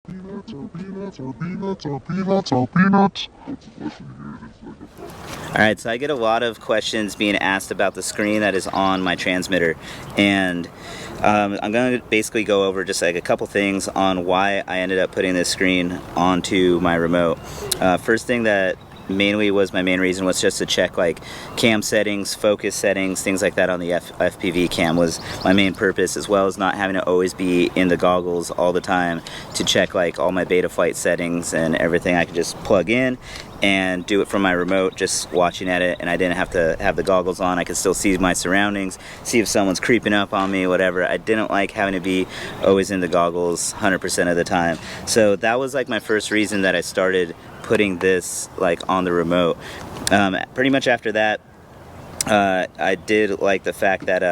Alright, so I get a lot of questions being asked about the screen that is on my transmitter, and I'm going to basically go over just like a couple things on why I ended up putting this screen onto my remote. First thing that mainly was my main reason was just to check like cam settings, focus settings, things like that on the FPV cam was my main purpose, as well as not having to always be in the goggles all the time to check like all my Betaflight settings and everything. I could just plug in and do it from my remote, just watching at it, and I didn't have to have the goggles on. I could still see my surroundings, see if someone's creeping up on me, whatever. I didn't like having to be always in the goggles 100% of the time. So that was like my first reason that I started putting this like on the remote. Pretty much after that, I did like the fact that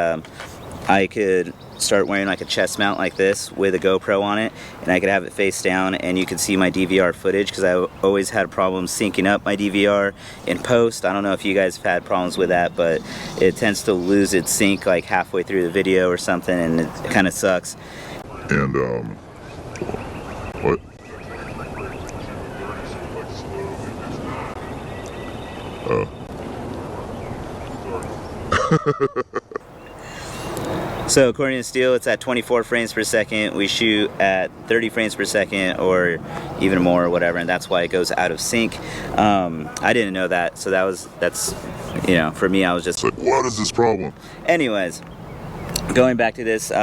I could start wearing like a chest mount like this with a GoPro on it, and I could have it face down and you could see my DVR footage, because I always had problems syncing up my DVR in post. I don't know if you guys have had problems with that, but it tends to lose its sync like halfway through the video or something, and it kind of sucks. And what? So according to Steel, it's at 24 frames per second. We shoot at 30 frames per second or even more or whatever, and that's why it goes out of sync. I didn't know that, so that's you know, for me I was just like, what is this problem? Anyways, going back to this,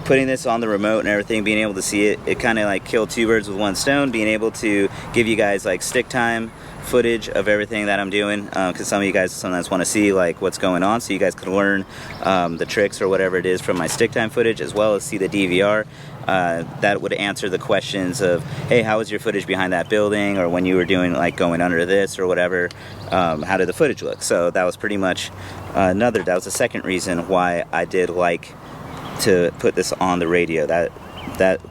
putting this on the remote and everything, being able to see it, it kind of like killed two birds with one stone, being able to give you guys like stick time footage of everything that I'm doing, because some of you guys sometimes want to see like what's going on, so you guys can learn the tricks or whatever it is from my stick time footage, as well as see the DVR. That would answer the questions of, hey, how was your footage behind that building, or when you were doing like going under this or whatever, how did the footage look? So that was pretty much that was the second reason why I did like to put this on the radio. That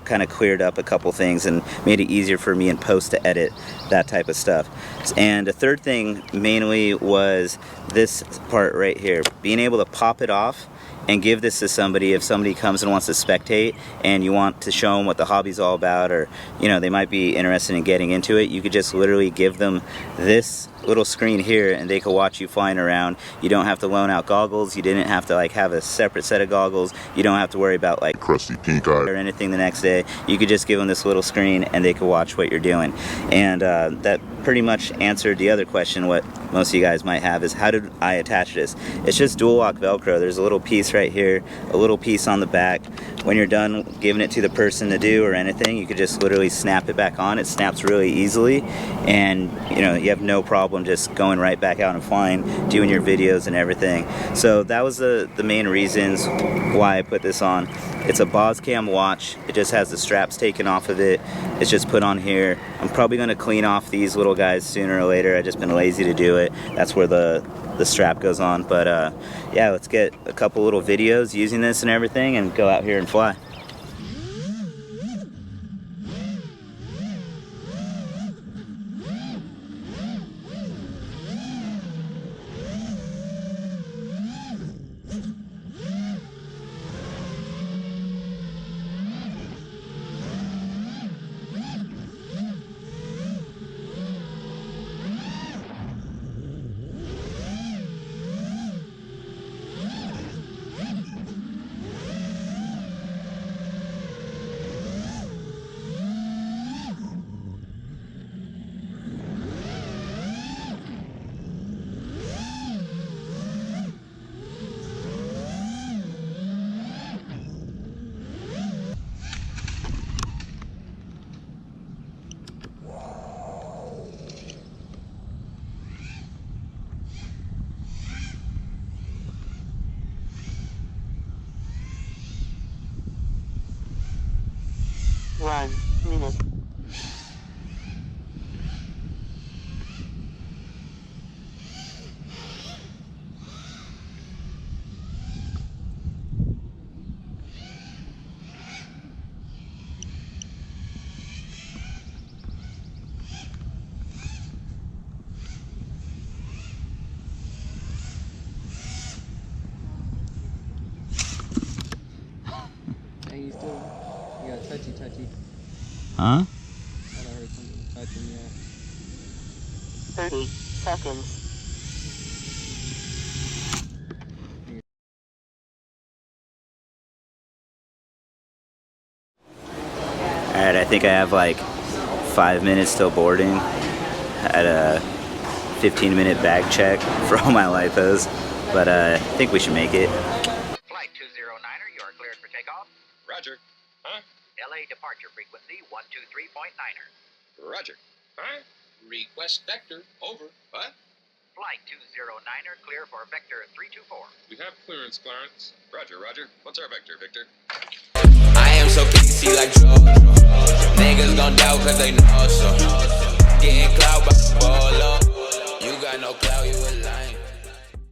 kind of cleared up a couple things and made it easier for me in post to edit that type of stuff. And the third thing mainly was this part right here, being able to pop it off and give this to somebody. If somebody comes and wants to spectate and you want to show them what the hobby's all about, or you know, they might be interested in getting into it, you could just literally give them this little screen here and they could watch you flying around. You don't have to loan out goggles. You didn't have to like have a separate set of goggles. You don't have to worry about like crusty pink eye or anything the next day. You could just give them this little screen and they could watch what you're doing. And that pretty much answered the other question what most of you guys might have, is how did I attach this? It's just dual lock Velcro. There's a little piece right here, a little piece on the back. When you're done giving it to the person to do or anything, you could just literally snap it back on. It snaps really easily, and you know, you have no problem just going right back out and flying, doing your videos and everything. So that was the main reasons why I put this on. It's a Boscam watch. It just has the straps taken off of it. It's just put on here. I'm probably going to clean off these little guys sooner or later. I've just been lazy to do it. That's where the strap goes on. But yeah, let's get a couple little videos using this and everything and go out here and fly. One minute. How you still? You got touchy. Huh? I heard something touching, yeah. 30 seconds. Alright, I think I have like 5 minutes till boarding at a 15-minute bag check for all my lipos, but I think we should make it. Flight 209er, you are cleared for takeoff. Roger. Huh? LA departure frequency 123.9er. Roger. Huh? Request vector. Over. What? Flight 209er, clear for vector 324. We have clearance, Clarence. Roger, Roger. What's our vector, Victor? I am so kissy like Joe. Niggas gon' doubt cause they know so. Getting clout by the ball up. You got no clout, you a lion.